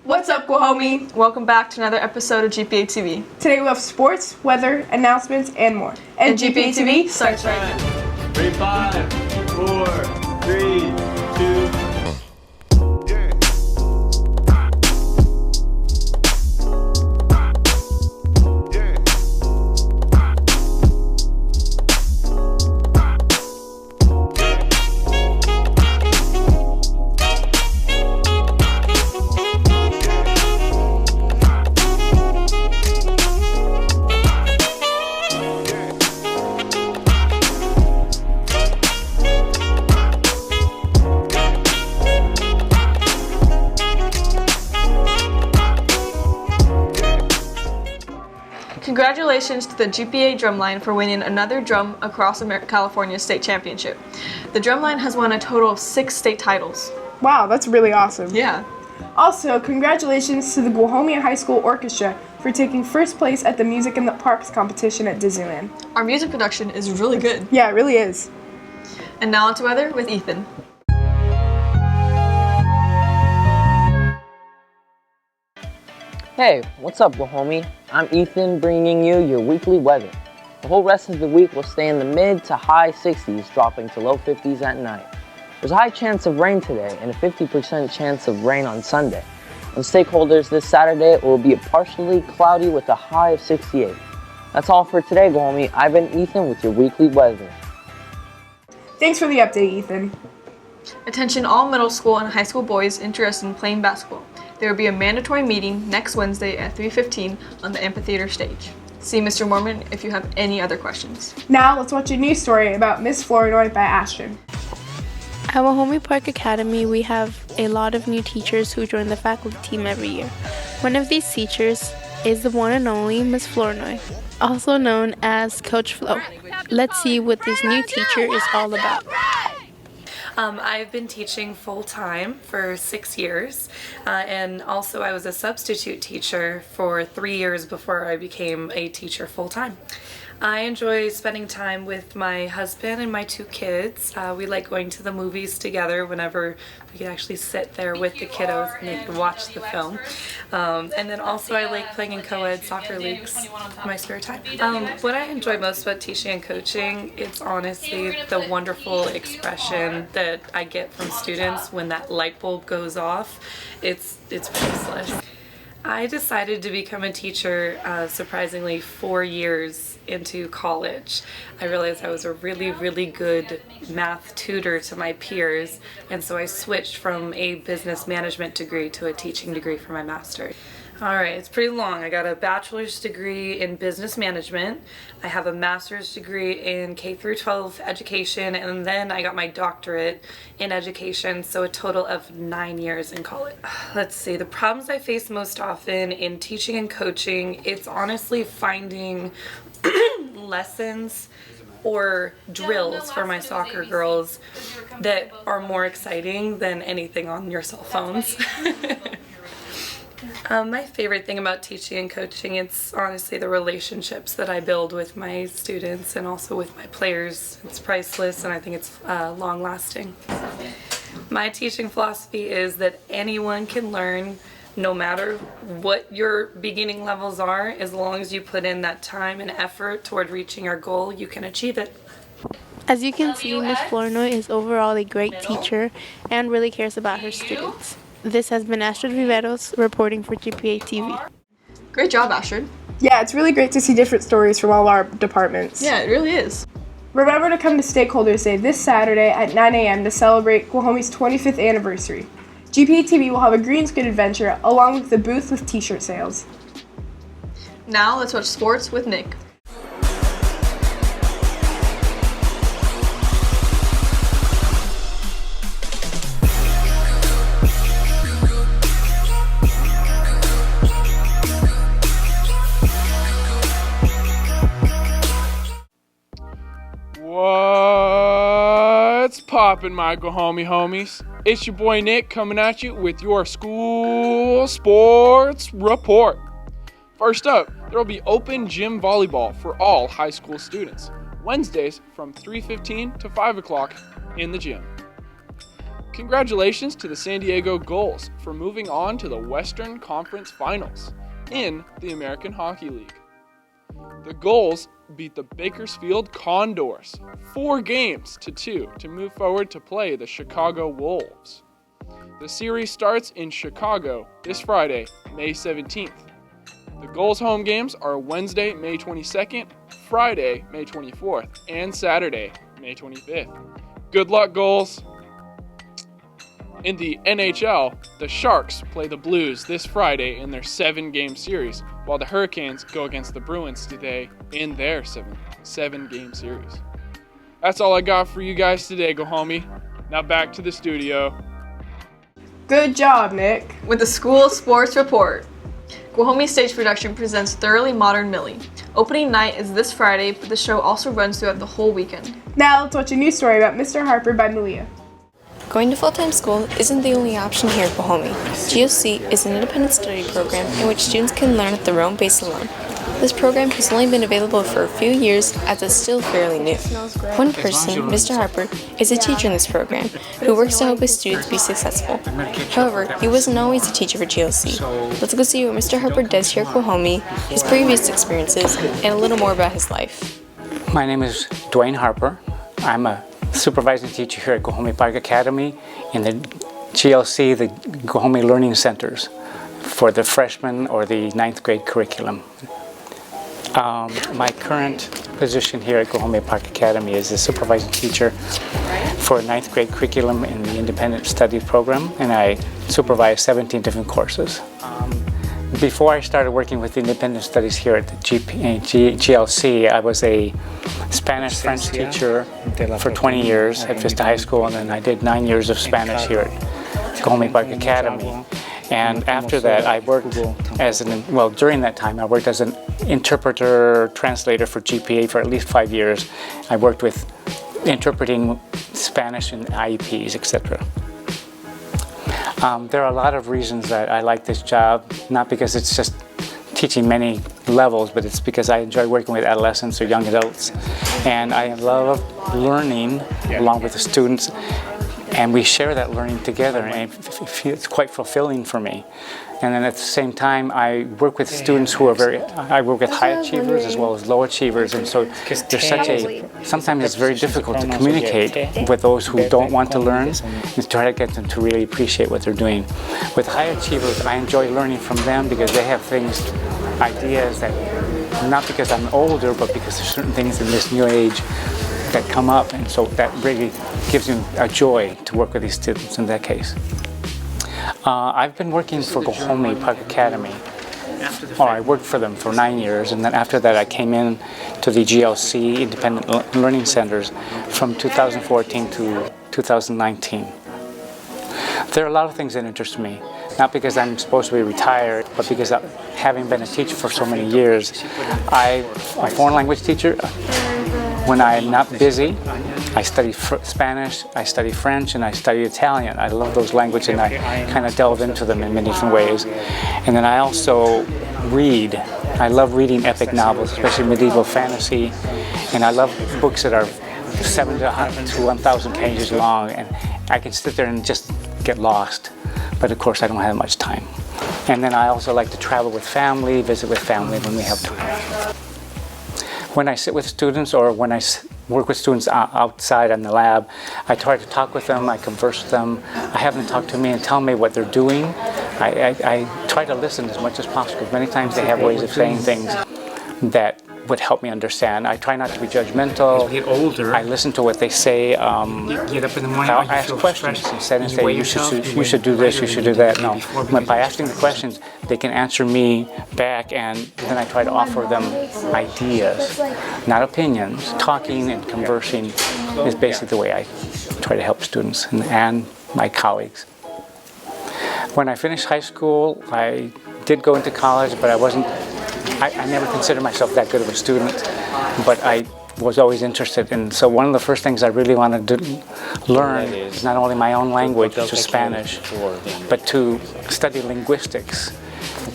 What's up, Guahomie? Welcome back to another episode of GPATV. Today we have sports, weather, announcements, and more. And GPATV starts right now. 5, 4, 3, 2. Congratulations to the GPA Drumline for winning another Drum Across California State Championship. The Drumline has won a total of 6 state titles. Wow, that's really awesome. Yeah. Also, congratulations to the Guahomie High School Orchestra for taking first place at the Music in the Parks competition at Disneyland. Our music production is really good. Yeah, it really is. And now on to weather with Ethan. Hey, what's up, Guahomie? I'm Ethan, bringing you your weekly weather. The whole rest of the week will stay in the mid to high 60s, dropping to low 50s at night. There's a high chance of rain today and a 50% chance of rain on Sunday. And stakeholders, this Saturday it will be partially cloudy with a high of 68. That's all for today, Guahomie. I've been Ethan with your weekly weather. Thanks for the update, Ethan. Attention all middle school and high school boys interested in playing basketball. There will be a mandatory meeting next Wednesday at 3:15 on the amphitheater stage. See Mr. Mormon if you have any other questions. Now let's watch a news story about Miss Flournoy by Ashton. At Guahomie Park Academy, we have a lot of new teachers who join the faculty team every year. One of these teachers is the one and only Miss Flournoy, also known as Coach Flo. Let's see what this new teacher is all about. I've been teaching full-time for 6 years, and also I was a substitute teacher for 3 years before I became a teacher full-time. I enjoy spending time with my husband and my 2 kids. We like going to the movies together whenever we can actually sit there with the kiddos and they can watch the film. And then also I like playing in co-ed soccer leagues in my spare time. What I enjoy most about teaching and coaching, it's honestly the wonderful expression that I get from students when that light bulb goes off. It's priceless. I decided to become a teacher surprisingly 4 years into college. I realized I was a really good math tutor to my peers, and so I switched from a business management degree to a teaching degree for my master's. Alright, it's pretty long. I got a bachelor's degree in business management. I have a master's degree in K through 12 education, and then I got my doctorate in education, so a total of 9 years in college. Let's see, the problems I face most often in teaching and coaching, it's honestly finding lessons or drills for my soccer girls that are more exciting than anything on your cell phones. My favorite thing about teaching and coaching, it's honestly the relationships that I build with my students and also with my players. It's priceless, and I think it's long-lasting. My teaching philosophy is that anyone can learn no matter what your beginning levels are. As long as you put in that time and effort toward reaching your goal, you can achieve it. As you can see, Miss Flournoy is overall a great teacher and really cares about her students. This has been Astrid Viveros reporting for GPA TV. Great job, Ashford. Yeah, it's really great to see different stories from all our departments. Yeah, it really is. Remember to come to Stakeholders Day this Saturday at 9 a.m. to celebrate Guahomie's 25th anniversary. GPA TV will have a green screen adventure along with the booth with t-shirt sales. Now let's watch sports with Nick. What's poppin', my Guahomie homies? It's your boy Nick coming at you with your school sports report. First up, there will be open gym volleyball for all high school students, Wednesdays from 3:15 to 5 o'clock in the gym. Congratulations to the San Diego Gulls for moving on to the Western Conference Finals in the American Hockey League. The Gulls beat the Bakersfield Condors 4-2 to move forward to play the Chicago Wolves. The series starts in Chicago this Friday, May 17th. The Gulls' home games are Wednesday, May 22nd, Friday, May 24th, and Saturday, May 25th. Good luck, Gulls! In the NHL, the Sharks play the Blues this Friday in their 7-game series, while the Hurricanes go against the Bruins today in their 7-game series. That's all I got for you guys today, Go Homie. Now back to the studio. Good job, Nick. With the School Sports Report. Guahomie Stage Production presents Thoroughly Modern Millie. Opening night is this Friday, but the show also runs throughout the whole weekend. Now let's watch a news story about Mr. Harper by Malia. Going to full-time school isn't the only option here at Guahomie. GOC is an independent study program in which students can learn at their own pace alone. This program has only been available for a few years as it's still fairly new. One person, Mr. Harper, is a teacher in this program who works to help his students be successful. However, he wasn't always a teacher for GOC. Let's go see what Mr. Harper does here at Guahomie, his previous experiences, and a little more about his life. My name is Dwayne Harper. I'm a supervising teacher here at Guahomie Park Academy in the GLC, the Guahomie Learning Centers, for the freshman or the 9th grade curriculum. My current position here at Guahomie Park Academy is a supervising teacher for 9th grade curriculum in the independent study program, and I supervise 17 different courses. Before I started working with independent studies here at the GLC, I was a Spanish-French teacher for 20 years at Vista High School, and then I did 9 years of Spanish here at Guahomie Park Academy. And after that, I worked during that time, I worked as an interpreter, translator for GPA for at least 5 years. I worked with interpreting Spanish and IEPs, etc. There are a lot of reasons that I like this job, not because it's just teaching many levels, but it's because I enjoy working with adolescents or young adults. And I love learning along with the students, and we share that learning together, and it's quite fulfilling for me. And then at the same time, I work with students who are I work with high achievers as well as low achievers, and so there's sometimes it's very difficult to communicate with those who don't want to learn and try to get them to really appreciate what they're doing. With high achievers, I enjoy learning from them because they have ideas that, not because I'm older, but because there's certain things in this new age that come up, and so that really gives me a joy to work with these students in that case. I've been working for Guahomie Park Academy. I worked for them for 9 years, and then after that I came in to the GLC Independent Learning Centers from 2014 to 2019. There are a lot of things that interest me, not because I'm supposed to be retired, but because having been a teacher for so many years, I'm a foreign language teacher. When I'm not busy, I study Spanish, I study French, and I study Italian. I love those languages, and I kind of delve into them in many different ways. And then I also read. I love reading epic novels, especially medieval fantasy, and I love books that are 700 to 1,000 pages long, and I can sit there and just get lost. But of course, I don't have much time. And then I also like to travel with family, visit with family when we have time. When I sit with students or when I work with students outside in the lab, I try to talk with them, I converse with them, I have them talk to me and tell me what they're doing. I try to listen as much as possible. Many times they have ways of saying things that would help me understand. I try not to be judgmental. As we get older, I listen to what they say. Get up in the morning, I'll ask questions instead and say, you should do this, you should do that. No, but by asking the questions, they can answer me back, and then I try to offer them ideas, not opinions. Talking and conversing is basically the way I try to help students and my colleagues. When I finished high school, I did go into college, but I never considered myself that good of a student, but I was always interested. And so one of the first things I really wanted to learn is not only my own language, which was Spanish, but to study linguistics.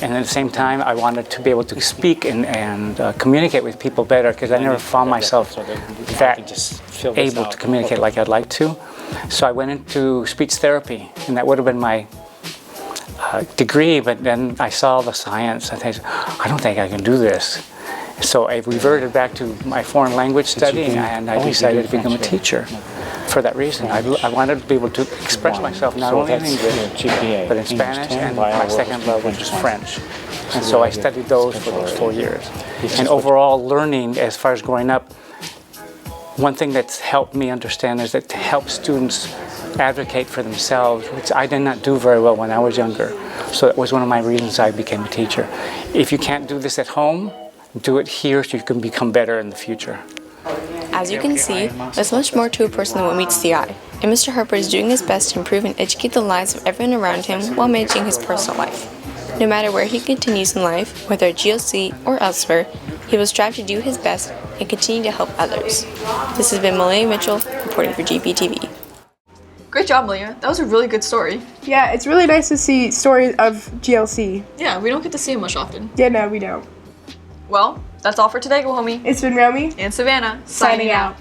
And at the same time, I wanted to be able to speak and communicate with people better, because I never found myself that able to communicate like I'd like to. So I went into speech therapy, and that would have been my degree, but then I saw the science. I don't think I can do this. So I reverted back to my foreign language study, and I decided to become a teacher. For that reason, I wanted to be able to express myself not only in English, but in Spanish, and my second language is French. And so I studied those for those 4 years. And overall learning, as far as growing up, one thing that's helped me understand is that to help students advocate for themselves, which I did not do very well when I was younger. So that was one of my reasons I became a teacher. If you can't do this at home, do it here so you can become better in the future. As you can see, there's much more to a person than what meets the eye, and Mr. Harper is doing his best to improve and educate the lives of everyone around him while managing his personal life. No matter where he continues in life, whether at GLC or elsewhere, he will strive to do his best and continue to help others. This has been Malaya Mitchell, reporting for GPTV. Great job, Malia. That was a really good story. Yeah, it's really nice to see stories of GLC. Yeah, we don't get to see them much often. Yeah, no, we don't. Well, that's all for today, Go Homie. It's been Romy and Savannah signing out.